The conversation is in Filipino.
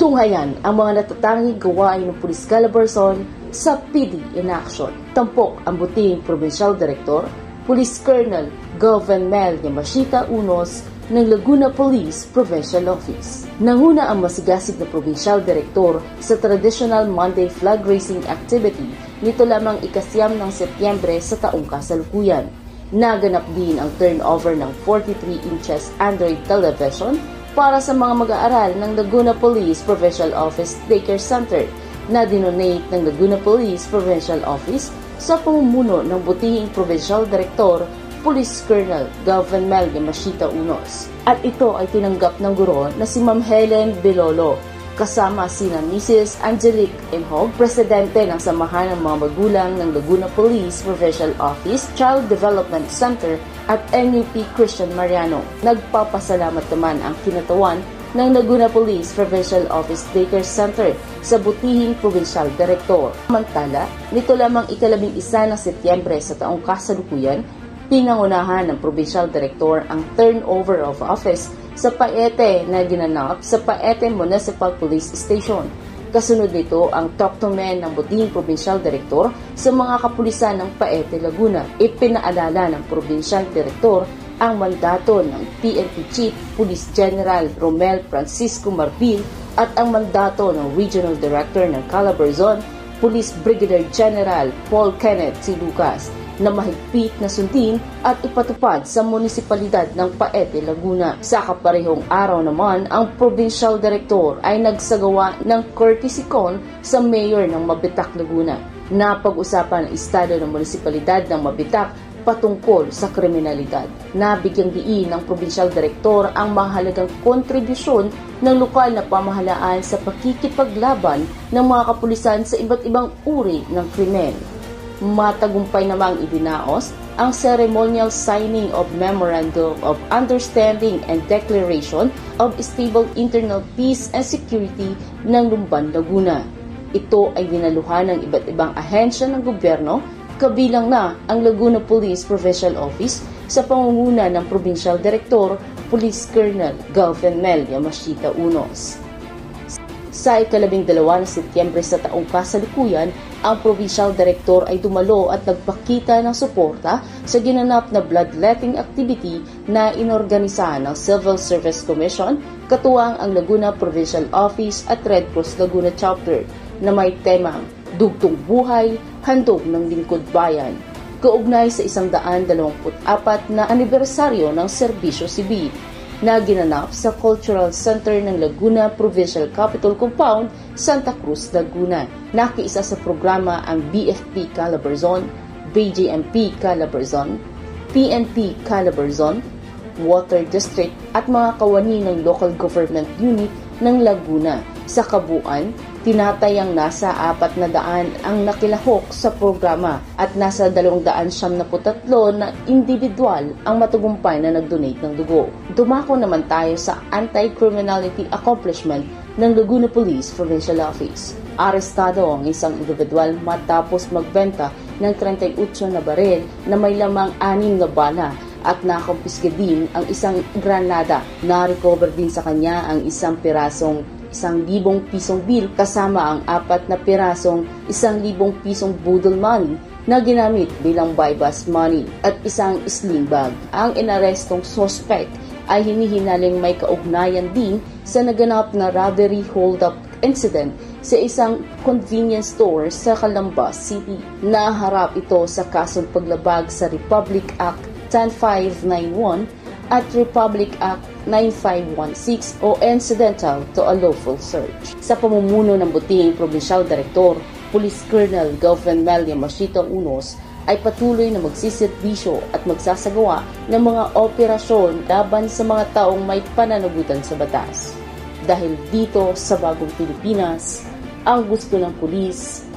Tunghayan ang mga natatanging gawain ng Police Calabarzon sa PD in action. Tampok ang buting Provincial Director, Police Colonel Mel Yamashita Unos ng Laguna Police Provincial Office. Nanguna ang masigasig na Provincial Director sa traditional Monday flag raising activity nito lamang ika-9 ng Setyembre sa taong kasalukuyan. Naganap din ang turnover ng 43 inches Android television para sa mga mag-aaral ng Laguna Police Provincial Office Daycare Center na dinonate ng Laguna Police Provincial Office sa pamumuno ng butihing Provincial Director Police Colonel Mel Yamashita Unos. At ito ay tinanggap ng guro na si Ma'am Helen Bilolo, kasama sina Mrs. Angelique Enhog, Presidente ng Samahan ng mga Magulang ng Laguna Police Provincial Office Child Development Center at NUP Christian Mariano. Nagpapasalamat naman ang kinatawan ng Laguna Police Provincial Office Daycare Center sa butihing Provincial Director. Samantala, nito lamang ika-11 ng Setyembre sa taong kasalukuyan, pinangunahan ng Provincial Director ang turnover of office sa Paete na ginanap sa Paete Municipal Police Station. Kasunod nito ang talk-to-men ng butihing Provincial Director sa mga kapulisan ng Paete, Laguna. Ipinaalala ng Provincial Director ang mandato ng PNP Chief Police General Romel Francisco Marbil at ang mandato ng Regional Director ng Calabarzon, Police Brigadier General Paul Kenneth C. Lucas, na mahigpit na sundin at ipatupad sa munisipalidad ng Paete, Laguna. Sa kaparehong araw naman, ang Provincial Director ay nagsagawa ng courtesy call sa Mayor ng Mabitak, Laguna. Napag-usapan ang estado ng munisipalidad ng Mabitak patungkol sa kriminalidad. Nabigyang diin ng Provincial Director ang mahalagang kontribusyon ng lokal na pamahalaan sa pakikipaglaban ng mga kapulisan sa iba't ibang uri ng krimen. Matagumpay namang idinaos ang ceremonial signing of Memorandum of Understanding and Declaration of Stable Internal Peace and Security ng Lumban, Laguna. Ito ay dinaluhan ng iba't ibang ahensya ng gobyerno, kabilang na ang Laguna Police Provincial Office sa pangunguna ng Provincial Director, Police Colonel Mel Yamashita Unos. Sa ika-12 ng Setyembre sa taong kasalukuyan, ang Provincial Director ay dumalo at nagpakita ng suporta sa ginanap na bloodletting activity na inorganisa ng Civil Service Commission, katuwang ang Laguna Provincial Office at Red Cross Laguna Chapter na may temang Dugtong Buhay, Handog ng Lingkod Bayan, kaugnay sa 124 na anibersaryo ng Serbisyo Sibil na ginanap sa Cultural Center ng Laguna Provincial Capitol Compound, Santa Cruz, Laguna. Nakiisa sa programa ang BFP Calabarzon, BJMP Calabarzon, PNP Calabarzon, Water District at mga kawani ng local government unit ng Laguna. Sa kabuuan, tinatayang nasa 400 ang nakilahok sa programa at nasa 273 na individual ang matagumpay na nag-donate ng dugo. Dumako naman tayo sa anti-criminality accomplishment ng Laguna Police Provincial Office. Arestado ang isang individual matapos magbenta ng 38 na baril na may lamang 6 na bala at nakumpiske din ang isang granada. Na-recover din sa kanya ang isang pirasong 1,000 pisong bill kasama ang 4 na pirasong 1,000 pisong budol money na ginamit bilang buy-bus money at isang sling bag. Ang inarestong suspect ay hinihinaling may kaugnayan din sa naganap na robbery hold-up incident sa isang convenience store sa Calamba City. Naharap ito sa kasong paglabag sa Republic Act 10591 at Republic Act 9516 o incidental to a lawful search. Sa pamumuno ng butihing Provincial Director, Police Colonel Mel Yamashita Unos ay patuloy na magsiserbisyo at magsasagawa ng mga operasyon laban sa mga taong may pananagutan sa batas. Dahil dito sa bagong Pilipinas, ang gusto ng pulis